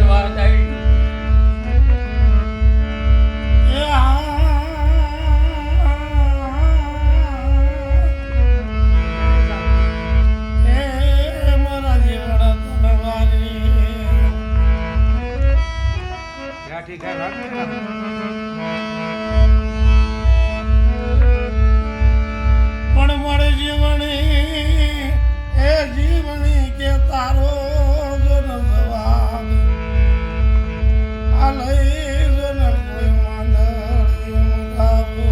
વાત આવી ઠીક હે ભાગ પણ મળે જીવણી એ જીવણી કે તારો જો ન જવાબ આ લઈ જો ન કોઈ માંદડી મુકાવો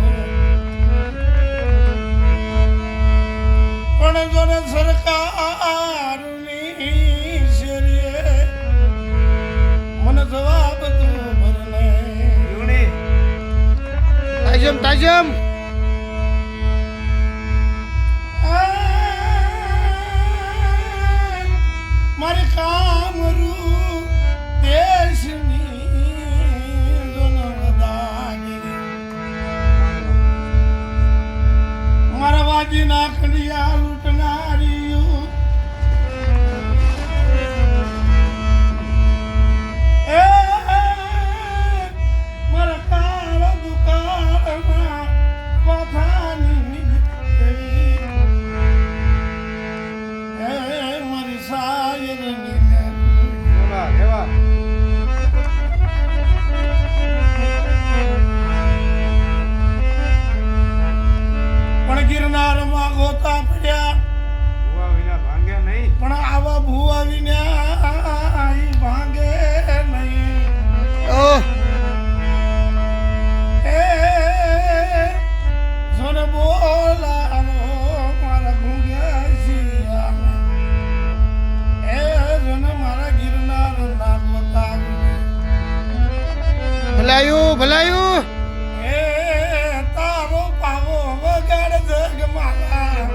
પણ જો ને સરકારની શેરીએ મને જવાબ તું ભરને યુની તાજમ મારે કામરૂ દેશની દોનવદાની મારા વાજી નાખડિયા લૂંટનારીઓ એ મારા કાળ દુકાળમાં વાથાની મારી સાયરની એવા એવા પણ ગિરનારમાં ગોતા પડ્યા ભૂવા વિના ભાંગે નહીં પણ આવા ભૂવા વિના ઈ ભાંગે નહીં એ જોને બોલાવો મારા ભૂંગ્યા શિયાને એ જોને મારા ગિરનારના ગોતા ભલાયું એ તારો પાવો વગાડ જગમાલા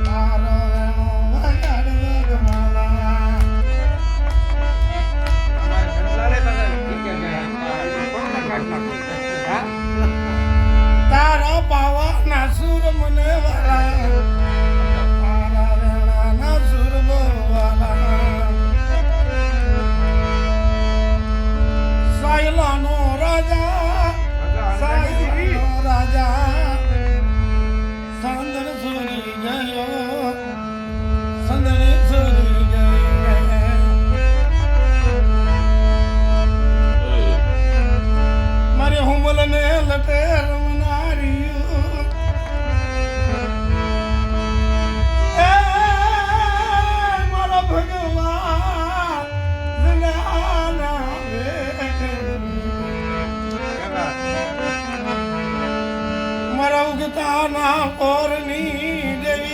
તારો વેણો વગાડ જગમાલા અમારે સંસારે બધા ઠીક હે કોણ કાઢ નાખો હા તારા પાવાના સુર મને વાલા તારા વેણાના સુર વાલા સાયલાનો રાજા સાયલાનો રાજા સંદન સુરી ગયો સંદન સુરી ગયો મારે હુમલને લટેર મનારીયું એ મારા ભગવાન જગાના મારા ઉગતાના પોરની દેવી